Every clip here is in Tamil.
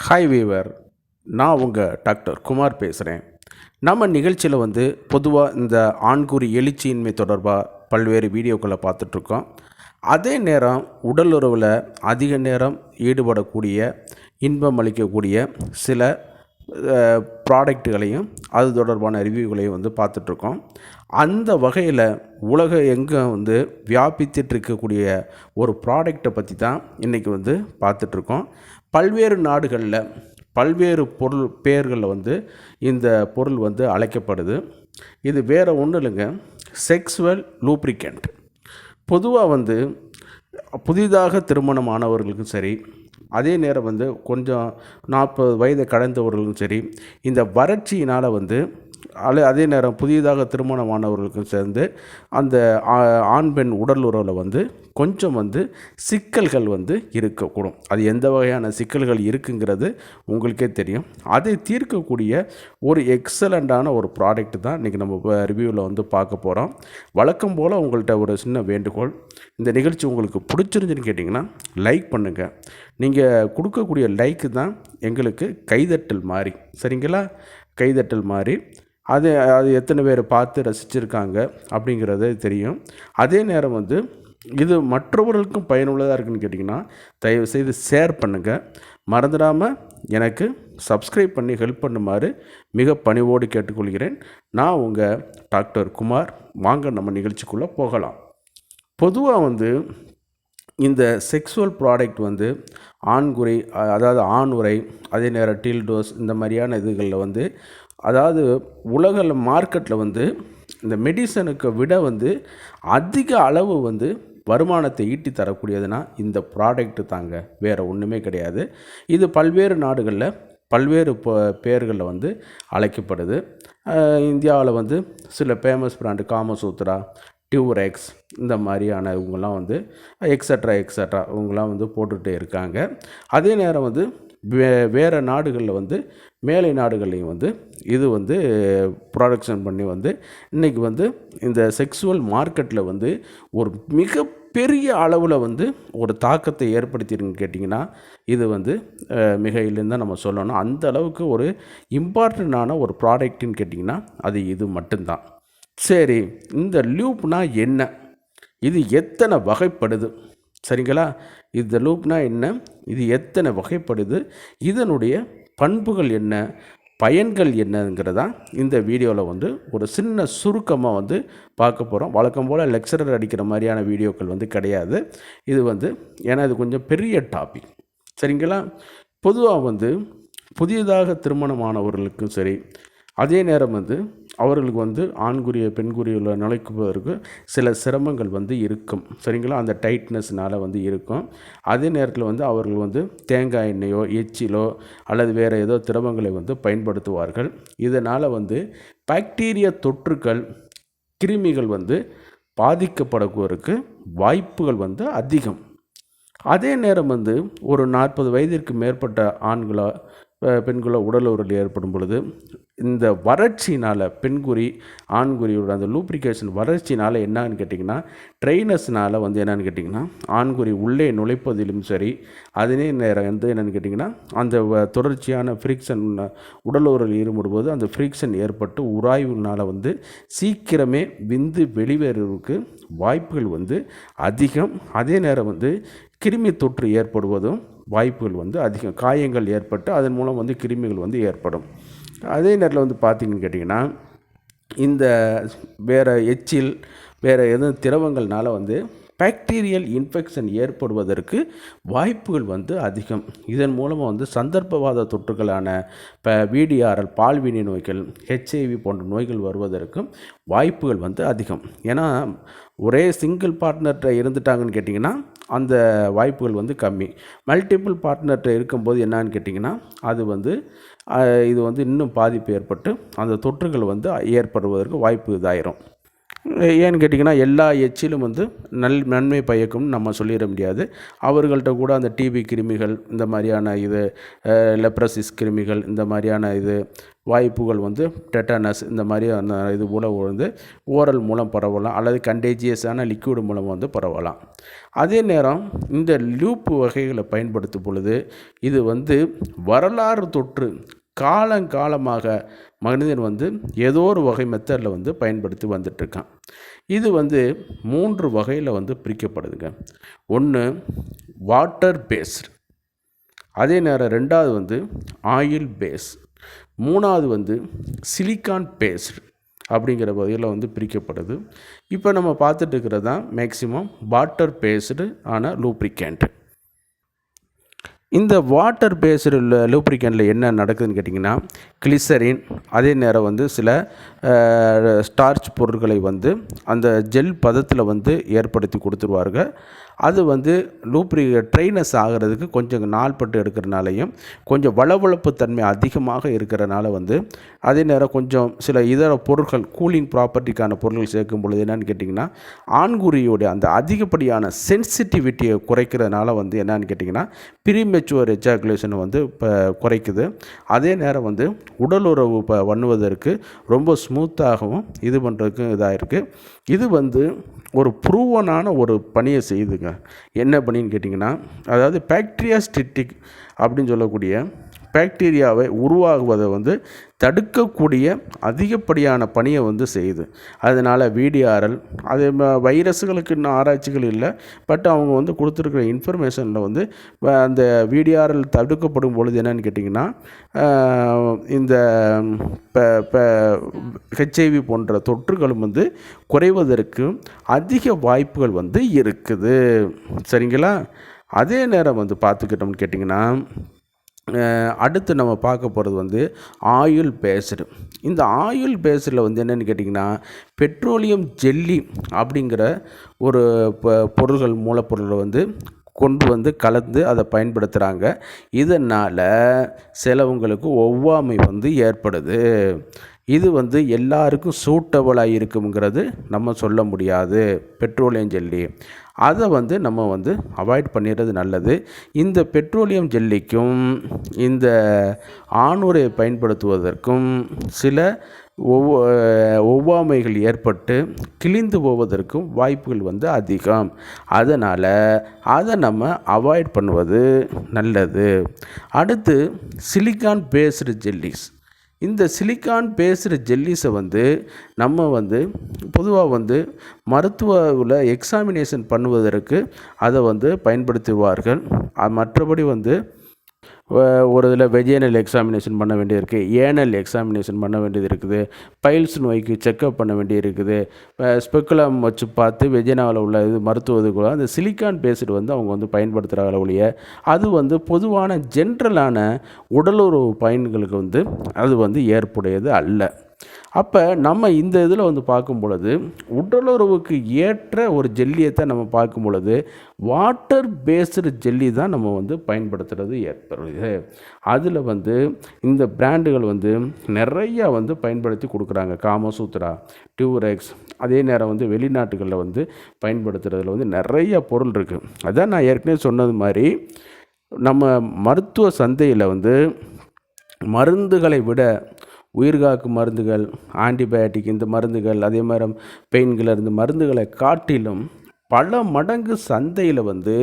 ஹாய் வீவர், நான் உங்கள் டாக்டர் குமார் பேசுகிறேன். நம்ம நிகழ்ச்சியில் பொதுவாக இந்த ஆண்குறி எழுச்சியின்மை தொடர்பாக பல்வேறு வீடியோக்களை பார்த்துட்ருக்கோம். அதே நேரம் உடல் உறவில் அதிக நேரம் ஈடுபடக்கூடிய இன்பம் அளிக்கக்கூடிய சில ப்ராடக்ட்டுகளையும் அது தொடர்பான ரிவ்யூகளையும் பார்த்துட்ருக்கோம். அந்த வகையில் உலகம் எங்கே வியாபித்துட்டு இருக்கக்கூடிய ஒரு ப்ராடக்டை பற்றி தான் இன்றைக்கி பார்த்துட்ருக்கோம். பல்வேறு நாடுகளில் பல்வேறு பொருள் பெயர்களில் இந்த பொருள் அழைக்கப்படுது. இது வேறு ஒன்றும் இல்லைங்க, செக்ஸுவல் லூப்ரிகண்ட். பொதுவாக புதிதாக திருமணமானவர்களுக்கும் சரி, அதே நேரம் கொஞ்சம் 40 வயதை கடந்தவர்களுக்கும் சரி, இந்த வறட்சியினால் அதே நேரம் புதிதாக திருமணமானவர்களுக்கும் சேர்ந்து அந்த ஆண் பெண் உடல் உறவில் கொஞ்சம் சிக்கல்கள் இருக்கக்கூடும். அது எந்த வகையான சிக்கல்கள் இருக்குங்கிறது உங்களுக்கே தெரியும். அதை தீர்க்கக்கூடிய ஒரு எக்ஸலண்ட்டான ஒரு ப்ராடக்ட் தான் இன்றைக்கி நம்ம ரிவ்யூவில் பார்க்க போகிறோம். வழக்கம் போல் உங்கள்கிட்ட ஒரு சின்ன வேண்டுகோள், இந்த நிகழ்ச்சி உங்களுக்கு பிடிச்சிருந்துன்னு கேட்டிங்கன்னா லைக் பண்ணுங்கள். நீங்கள் கொடுக்கக்கூடிய லைக்கு தான் எங்களுக்கு கைதட்டல் மாதிரி, சரிங்களா? கைதட்டல் மாதிரி அது எத்தனை பேர் பார்த்து ரசிச்சிருக்காங்க அப்படிங்கிறது தெரியும். அதே நேரம் இது மற்றவர்களுக்கும் பயனுள்ளதாக இருக்குதுன்னு கேட்டிங்கன்னா தயவுசெய்து ஷேர் பண்ணுங்கள். மறந்துடாமல் எனக்கு சப்ஸ்கிரைப் பண்ணி ஹெல்ப் பண்ணுமாறு மிக பணிவோடு கேட்டுக்கொள்கிறேன். நான் உங்கள் டாக்டர் குமார். வாங்க நம்ம நிகழ்ச்சிக்குள்ளே போகலாம். பொதுவாக இந்த செக்ஸுவல் ப்ராடக்ட் ஆண்குறி, அதாவது ஆண் உரை, அதே நேரம் டீல்டோஸ், இந்த மாதிரியான இதுகளில் அதாவது உலக மார்க்கெட்டில் இந்த மெடிசனுக்கு விட அதிக அளவு வருமானத்தை ஈட்டி தரக்கூடியதுன்னா இந்த ப்ராடக்ட்டு தாங்க, வேறு ஒன்றுமே கிடையாது. இது பல்வேறு நாடுகளில் பல்வேறு பெயர்களில் அழைக்கப்படுது. இந்தியாவில் சில ஃபேமஸ் பிராண்டு காமசூத்ரா, டியூரெக்ஸ், இந்த மாதிரியான இவங்கெல்லாம் எக்ஸட்ரா இவங்கெல்லாம் போட்டுகிட்டே இருக்காங்க. அதே நேரம் வேறு நாடுகளில் மேலை நாடுகள்லையும் இது ப்ரொடக்ஷன் பண்ணி இன்றைக்கி இந்த செக்ஸுவல் மார்க்கெட்டில் ஒரு மிகப்பெரிய அளவில் ஒரு தாக்கத்தை ஏற்படுத்திருக்குன்னு கேட்டிங்கன்னா இது மிக இல்லைன்னு தான் நம்ம சொல்லணும். அந்த அளவுக்கு ஒரு இம்பார்ட்டண்ட்டான ஒரு ப்ராடக்ட்டுன்னு கேட்டிங்கன்னா அது இது மட்டும்தான். சரி, இந்த லூப்னா என்ன? இது எத்தனை வகைப்படுது? சரிங்களா? இந்த லூப்னா என்ன? இது எத்தனை வகைப்படுது? இதனுடைய பண்புகள் என்ன, பயன்கள் என்னங்கிறதா இந்த வீடியோவில் ஒரு சின்ன சுருக்கமாக பார்க்க போகிறோம். வழக்கம் போல் லெக்சரர் அடிக்கிற மாதிரியான வீடியோக்கள் கிடையாது. இது ஏன்னா இது கொஞ்சம் பெரிய டாபிக், சரிங்களா? பொதுவாக புதியதாக திருமணமானவர்களுக்கும் சரி, அதே நேரம் அவர்களுக்கு ஆண்குறிய பெண்குறியில் நுழைப்பதற்கு சில சிரமங்கள் இருக்கும், சரிங்களா? அந்த டைட்னஸ்னால் இருக்கும். அதே நேரத்தில் அவர்கள் தேங்காய் எண்ணெயோ எச்சிலோ அல்லது வேறு ஏதோ திரவங்களை பயன்படுத்துவார்கள். இதனால் பாக்டீரியா தொற்றுக்கள், கிருமிகள் பாதிக்கப்படுவதற்கு வாய்ப்புகள் அதிகம். அதே நேரம் ஒரு 40 வயதிற்கு மேற்பட்ட ஆண்களோ பெண்களோ உடல் உறவில் ஏற்படும் பொழுது இந்த வறட்சினால் பெண்குறி ஆண்குறியோட அந்த லூப்ரிகேஷன் வறட்சினால் என்னன்னு கேட்டிங்கன்னா ட்ரைனஸ்னால் என்னென்னு கேட்டிங்கன்னா ஆண்குறி உள்ளே நுழைப்பதிலும் சரி, அதே நேரம் என்னென்னு கேட்டிங்கன்னா அந்த தொடர்ச்சியான ஃப்ரிக்ஷன் உடல் உறவில் ஈடுபடும்போது அந்த ஃப்ரிக்ஷன் ஏற்பட்டு உராய்வுனால் சீக்கிரமே வெளிவருவதற்கு வாய்ப்புகள் அதிகம். அதே நேரம் கிருமி தொற்று ஏற்படுவதும் வாய்ப்புகள் அதிகம். காயங்கள் ஏற்பட்டு அதன் மூலம் கிருமிகள் ஏற்படும். அதே நேரத்தில் பார்த்திங்கன்னு கேட்டிங்கன்னா இந்த வேறு எச்சில் வேறு எதுவும் திரவங்கள்னால பாக்டீரியல் இன்ஃபெக்ஷன் ஏற்படுவதற்கு வாய்ப்புகள் அதிகம். இதன் மூலமாக சந்தர்ப்பவாத தொற்றுகளான விடிஆர்எல், பால்வினை நோய்கள், ஹெச்ஐவி போன்ற நோய்கள் வருவதற்கும் வாய்ப்புகள் அதிகம். ஏன்னா ஒரே சிங்கிள் பார்ட்னர்கிட்ட இருந்துட்டாங்கன்னு கேட்டிங்கன்னா அந்த வாய்ப்புகள் கம்மி. மல்டிபிள் பார்ட்னர்கிட்ட இருக்கும்போது என்னான்னு கேட்டிங்கன்னா அது இது இன்னும் பாதிப்பு ஏற்பட்டு அந்த தொற்றுகள் ஏற்படுவதற்கு வாய்ப்பு இதாயிரும். ஏன்னு கேட்டிங்கன்னா எல்லா எச்சிலும் வந்து நன்மை பயக்கும்னு நம்ம சொல்லிட முடியாது. அவர்கள்ட்ட கூட அந்த டிபி கிருமிகள், இந்த மாதிரியான இது லெப்ரசிஸ் கிருமிகள், இந்த மாதிரியான இது வாய்ப்புகள் வந்து டெட்டனஸ், இந்த மாதிரியான இது மூலம் வந்து ஓரல் மூலம் பரவலாம், அல்லது கண்டேஜியஸான லிக்விட் மூலம் வந்து பரவலாம். அதே நேரம் இந்த லூப் வகைகளை பயன்படுத்தும் பொழுது இது வந்து வரலாறு தொற்று காலங்காலமாக மனிதன் வந்து ஏதோ ஒரு வகை மெத்தடில் வந்து பயன்படுத்தி வந்துட்டுருக்கான். இது வந்து 3 வகையில் வந்து பிரிக்கப்படுதுங்க. ஒன்று வாட்டர் பேஸ்டு, அதே நேரம் 2வது வந்து ஆயில் பேஸ், 3வது வந்து சிலிக்கான் பேஸ்டு அப்படிங்கிற வகையில் வந்து பிரிக்கப்படுது. இப்போ நம்ம பார்த்துட்டு இருக்கிறது தான் மேக்சிமம் வாட்டர் பேஸ்டு ஆன லூப்ரிகேண்ட். இந்த வாட்டர் பேஸ்டு லூப்ரிகேண்டில் என்ன நடக்குதுன்னு கேட்டிங்கன்னா, கிளிசரின், அதே நேரம் வந்து சில ஸ்டார்ச் பொருட்களை வந்து அந்த ஜெல் பதத்தில் வந்து ஏற்படுத்தி கொடுத்துருவார்கள். அது வந்து ட்ரைனஸ் ஆகிறதுக்கு கொஞ்சம் நாள்பட்டு எடுக்கிறனாலையும், கொஞ்சம் வளவளப்பு தன்மை அதிகமாக இருக்கிறனால வந்து, அதே நேரம் கொஞ்சம் சில இதர பொருட்கள் கூலிங் ப்ராப்பர்ட்டிக்கான பொருட்கள் சேர்க்கும் பொழுது என்னென்னு கேட்டிங்கன்னா, ஆண்குறியோடைய அந்த அதிகப்படியான சென்சிட்டிவிட்டியை குறைக்கிறதுனால வந்து என்னென்னு கேட்டிங்கன்னா ப்ரீமெச்சுவர் எஜாகுலேஷனை வந்து இப்போ குறைக்குது. அதே நேரம் வந்து உடலுறவு பண்ணுவதற்கு ரொம்ப ஸ்மூத்தாகவும் இது பண்ணுறதுக்கும் இதாக இருக்குது. இது வந்து ஒரு ப்ரூவனான ஒரு பணியை செய்யுதுங்க. என்ன பணின்னு கேட்டிங்கன்னா, அதாவது பாக்டீரியாஸ்டிக் அப்படின்னு சொல்லக்கூடிய பாக்டீரியாவை உருவாகுவதை வந்து தடுக்கக்கூடிய அதிகப்படியான பணியை வந்து செய்யுது. அதனால் VDRL, அது வைரஸுகளுக்கு இன்னும் ஆராய்ச்சிகள் இல்லை, பட் அவங்க வந்து கொடுத்துருக்குற இன்ஃபர்மேஷனில் வந்து அந்த VDRL தடுக்கப்படும் பொழுது என்னென்னு கேட்டிங்கன்னா, இந்த HIV போன்ற தொற்றுகளும் வந்து குறைவதற்கு அதிக வாய்ப்புகள் வந்து இருக்குது. சரிங்களா? அதே நேரம் வந்து பார்த்துக்கிட்டோம்னு கேட்டிங்கன்னா, அடுத்து நம்ம பார்க்க போகிறது வந்து ஆயில் பேஸ்டு. இந்த ஆயில் பேஸ்டில் வந்து என்னென்னு கேட்டிங்கன்னா, பெட்ரோலியம் ஜெல்லி அப்படிங்கிற ஒரு பொருள்கள் மூலப்பொருளை வந்து கொண்டு வந்து கலந்து அதை பயன்படுத்துகிறாங்க. இதனால் சிலவங்களுக்கு ஒவ்வாமை வந்து ஏற்படுது. இது வந்து எல்லாருக்கும் சூட்டபுளாக இருக்குங்கிறது நம்ம சொல்ல முடியாது. பெட்ரோலியம் ஜெல்லி அதை வந்து நம்ம வந்து அவாய்ட் பண்ணிடுறது நல்லது. இந்த பெட்ரோலியம் ஜெல்லிக்கும் இந்த ஆணுரை பயன்படுத்துவதற்கும் சில ஒவ்வாமைகள் ஏற்பட்டு கிழிந்து போவதற்கும் வாய்ப்புகள் வந்து அதிகம். அதனால் அதை நம்ம அவாய்ட் பண்ணுவது நல்லது. அடுத்து சிலிக்கான் பேஸ்டு ஜெல்லிஸ். இந்த சிலிக்கான் பேஸ்டு ஜெல்லிஸை வந்து நம்ம வந்து பொதுவாக வந்து மருத்துவத்தில் எக்ஸாமினேஷன் பண்ணுவதற்கு அதை வந்து பயன்படுத்துவார்கள். மற்றபடி வந்து ஒரு இதில் வெஜினல் எக்ஸாமினேஷன் பண்ண வேண்டியது இருக்குது, ஏனல் எக்ஸாமினேஷன் பண்ண வேண்டியது இருக்குது, பைல்ஸ் நோய்க்கு செக்கப் பண்ண வேண்டியது இருக்குது, ஸ்பெக்குலம் வச்சு பார்த்து வெஜினாவில் உள்ள இது மருத்துவதுக்குள்ள அந்த சிலிக்கான் பேஸ்டு வந்து அவங்க வந்து பயன்படுத்துகிற ஒழிய அது வந்து பொதுவான ஜென்ரலான உடலுறவு பயன்களுக்கு வந்து அது வந்து ஏற்புடையது அல்ல. அப்போ நம்ம இந்த இதில் வந்து பார்க்கும் பொழுது உடலுறவுக்கு ஏற்ற ஒரு ஜெல்லியை தான் நம்ம பார்க்கும் பொழுது வாட்டர் பேஸ்டு ஜெல்லி தான் நம்ம வந்து பயன்படுத்துகிறது ஏற்படுது. அதில் வந்து இந்த பிராண்டுகள் வந்து நிறையா வந்து பயன்படுத்தி கொடுக்குறாங்க. காமசூத்ரா, டியூரெக்ஸ், அதே நேரம் வந்து வெளிநாட்டுகளில் வந்து பயன்படுத்துகிறதுல வந்து நிறைய பொருள் இருக்குது. அதான் நான் ஏற்கனவே சொன்னது மாதிரி நம்ம மருத்துவ சந்தையில் வந்து மருந்துகளை விட உயிர்காக்கும் மருந்துகள், ஆன்டிபயோட்டிக் இந்த மருந்துகள், அதே மாதிரி பெயின் கில்லர் இந்த மருந்துகளை காட்டிலும் பல மடங்கு சந்தையில் வந்து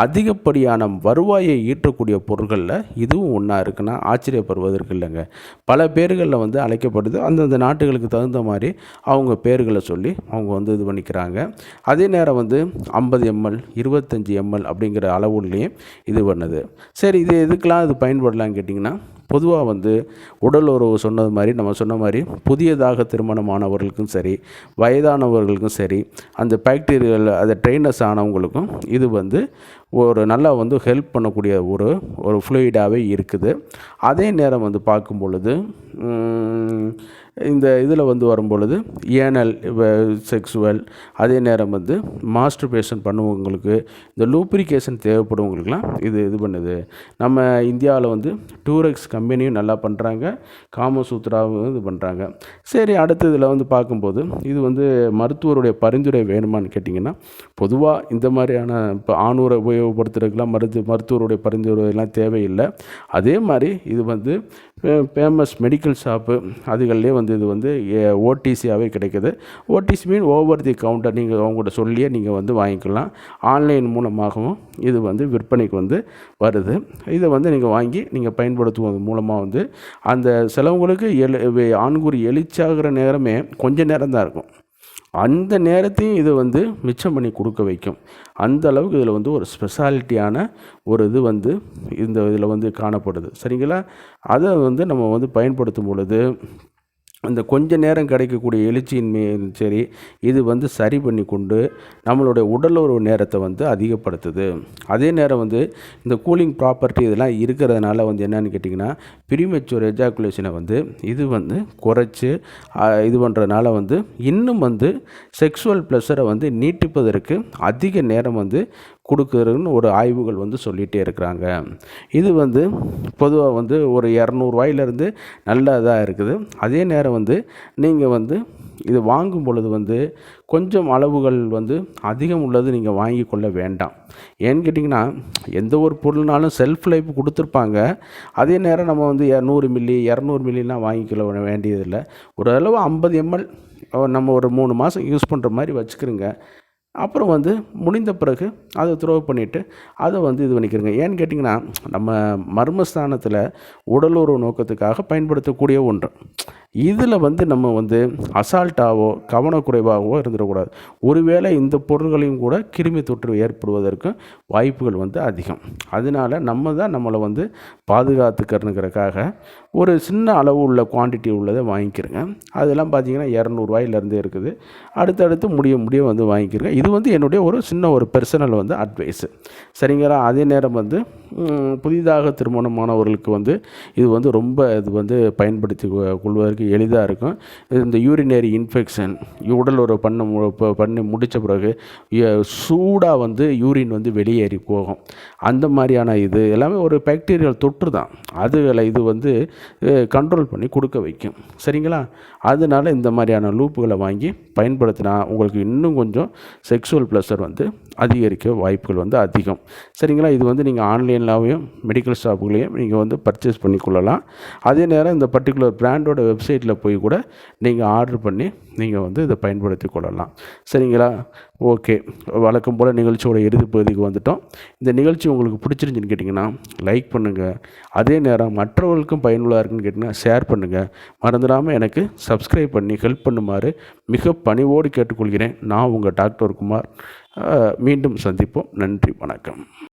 அதிகப்படியான வருவாயை ஈட்டக்கூடிய பொருட்களில் இதுவும் ஒன்றா இருக்குன்னா ஆச்சரியப்படுவதற்கு இல்லைங்க. பல பேர்களில் வந்து அழைக்கப்படுது. அந்தந்த நாட்டுகளுக்கு தகுந்த மாதிரி அவங்க பேர்களை சொல்லி அவங்க வந்து இது பண்ணிக்கிறாங்க. அதே நேரம் வந்து 50 ml 25 ml அப்படிங்கிற அளவுலேயும் இது பண்ணுது. சரி, இது எதுக்கெலாம் இது பயன்படலான்னு கேட்டிங்கன்னா, பொதுவாக வந்து உடல் உறவு சொன்னது மாதிரி நம்ம சொன்ன மாதிரி புதியதாக திருமணமானவர்களுக்கும் சரி, வயதானவர்களுக்கும் சரி, அந்த பாக்டீரியல் அதை ட்ரைனஸ் ஆனவங்களுக்கும் இது வந்து ஒரு நல்லா வந்து ஹெல்ப் பண்ணக்கூடிய ஒரு ஃப்ளூயிடாகவே இருக்குது. அதே நேரம் வந்து பார்க்கும் பொழுது இந்த இதில் வந்து வரும்பொழுது ஏனல் செக்ஸுவல், அதே நேரம் வந்து மாஸ்டர்பேஷன் பண்ணுவவங்களுக்கு, இந்த லூப்ரிகேஷன் தேவைப்படுவங்களுக்குலாம் இது பண்ணுது. நம்ம இந்தியாவில் வந்து டூரெக்ஸ் கம்பெனியும் நல்லா பண்ணுறாங்க, காமசூத்ராவும் இது பண்ணுறாங்க. சரி, அடுத்த இதில் வந்து பார்க்கும்போது இது வந்து மருத்துவருடைய பரிந்துரை வேணுமான்னு கேட்டிங்கன்னா, பொதுவாக இந்த மாதிரியான இப்போ ஆணூரை உபயோகப்படுத்துறதுக்கெலாம் மருத்துவருடைய பரிந்துரைலாம் தேவையில்லை. அதே மாதிரி இது வந்து ஃபேமஸ் மெடிக்கல் ஷாப்பு அதுகள்லேயே வந்து இது வந்து ஓடிசியாகவே கிடைக்குது. Odissi mean over the counter, நீங்கள் அவங்கள்ட்ட சொல்லியே நீங்கள் வந்து வாங்கிக்கலாம். ஆன்லைன் மூலமாகவும் இது வந்து விற்பனைக்கு வந்து வருது. இதை வந்து நீங்கள் வாங்கி நீங்கள் பயன்படுத்துவது மூலமாக வந்து அந்த சிலவங்களுக்கு ஆண்குறி எழுச்சாகிற நேரமே கொஞ்சம் நேரம் தான் இருக்கும். அந்த நேரத்தையும் இது வந்து மிச்சம் பண்ணி கொடுக்க வைக்கும். அந்த அளவுக்கு இதில் வந்து ஒரு ஸ்பெஷாலிட்டியான ஒரு இது வந்து இந்த இதில் வந்து காணப்படுது. சரிங்களா? அதை வந்து நம்ம வந்து பயன்படுத்தும் பொழுது அந்த கொஞ்ச நேரம் கிடைக்கக்கூடிய எழுச்சியின்மையும் சரி, இது வந்து சரி பண்ணி கொண்டு நம்மளுடைய உடலுறவு நேரத்தை வந்து அதிகப்படுத்துது. அதே நேரம் வந்து இந்த கூலிங் ப்ராப்பர்ட்டி இதெல்லாம் இருக்கிறதுனால வந்து என்னென்னு கேட்டிங்கன்னா, ப்ரீமெச்சூர் எஜாக்குலேஷனை வந்து இது வந்து குறைச்சி இது பண்ணுறதுனால வந்து இன்னும் வந்து செக்ஸுவல் ப்ளஷரை வந்து நீட்டிப்பதற்கு அதிக நேரம் வந்து கொடுக்குறதுன்னு ஒரு ஆய்வுகள் வந்து சொல்லிகிட்டே இருக்கிறாங்க. இது வந்து பொதுவாக வந்து ஒரு 200 ரூபாயிலேருந்து நல்ல இதாக இருக்குது. அதே நேரம் வந்து நீங்கள் வந்து இது வாங்கும் பொழுது வந்து கொஞ்சம் அளவுகள் வந்து அதிகம் உள்ளது நீங்கள் வாங்கி கொள்ள வேண்டாம். ஏன்னு கேட்டிங்கன்னா, எந்த ஒரு பொருள்னாலும் செல்ஃப் லைஃப் கொடுத்துருப்பாங்க. அதே நேரம் நம்ம வந்து 100 மில்லி 200 மில்லிலாம் வாங்கிக்கொள்ள வேண்டியதில்லை. ஓரளவு 50 ml நம்ம ஒரு 3 மாதம் யூஸ் பண்ணுற மாதிரி வச்சுக்கிறோங்க. அப்புறம் வந்து முடிந்த பிறகு அதை த்ரோ பண்ணிவிட்டு அதை வந்து இது பண்ணிக்கிறங்க. ஏன்னு கேட்டிங்கன்னா, நம்ம மர்மஸ்தானத்தில் உடலுறவு நோக்கத்துக்காக பயன்படுத்தக்கூடிய ஒன்று. இதில் வந்து நம்ம வந்து அசால்ட்டாவோ கவனக்குறைவாகவோ இருந்துடக்கூடாது. ஒருவேளை இந்த பொருள்களையும் கூட கிருமி தொற்று ஏற்படுவதற்கு வாய்ப்புகள் வந்து அதிகம். அதனால் நம்ம தான் நம்மளை வந்து பாதுகாத்துக்கிறனுங்கிறக்காக ஒரு சின்ன அளவு உள்ள குவான்டிட்டி உள்ளதை வாங்கிக்கிறங்க. அதெல்லாம் பார்த்திங்கன்னா 200 ரூபாயிலேருந்தே இருக்குது. அடுத்தடுத்து முடிய வந்து வாங்கிக்கிறங்க. இது வந்து என்னுடைய ஒரு சின்ன ஒரு பெர்சனல் வந்து அட்வைஸு. சரிங்களா? அதே நேரம் வந்து புதிதாக திருமணமானவர்களுக்கு வந்து இது வந்து ரொம்ப இது வந்து பயன்படுத்தி கொள்வதற்கு எளிதாக இருக்கும். இந்த யூரினரி இன்ஃபெக்ஷன் உடலுறவு பண்ணி முடித்த பிறகு சூடாக வந்து யூரின் வந்து வெளியேறி போகும். அந்த மாதிரியான இது எல்லாமே ஒரு பாக்டீரியல் தொற்று தான். அதுகளை இது வந்து கண்ட்ரோல் பண்ணி கொடுக்க வைக்கும். சரிங்களா? அதனால் இந்த மாதிரியான லூப்புகளை வாங்கி பயன்படுத்தினா உங்களுக்கு இன்னும் கொஞ்சம் செக்ஸுவல் ப்ளஷர் வந்து அதிகரிக்க வாய்ப்புகள் வந்து அதிகம். சரிங்களா? இது வந்து நீங்கள் ஆன்லைன்லாவையும் மெடிக்கல் ஷாப்புகளையும் நீங்கள் வந்து பர்ச்சேஸ் பண்ணிக்கொள்ளலாம். அதே நேரம் இந்த பர்டிகுலர் பிராண்டோட வெப்சைட்டில் போய் கூட நீங்கள் ஆர்டர் பண்ணி நீங்கள் வந்து இதை பயன்படுத்தி கொள்ளலாம். சரிங்களா? ஓகே, வழக்கம் போல் நிகழ்ச்சியோட இறுதி பகுதிக்கு வந்துட்டோம். இந்த நிகழ்ச்சி உங்களுக்கு பிடிச்சிருந்துச்சின்னு கேட்டிங்கன்னா லைக் பண்ணுங்கள். அதே நேரம் மற்றவர்களுக்கும் பயனுள்ளதாக இருக்குன்னு கேட்டிங்கன்னா ஷேர் பண்ணுங்கள். மறந்துடாமல் எனக்கு சப்ஸ்கிரைப் பண்ணி ஹெல்ப் பண்ணுமாறு மிக பணிவோடு கேட்டுக்கொள்கிறேன். நான் உங்கள் டாக்டர் குமார். மீண்டும் சந்திப்போம். நன்றி, வணக்கம்.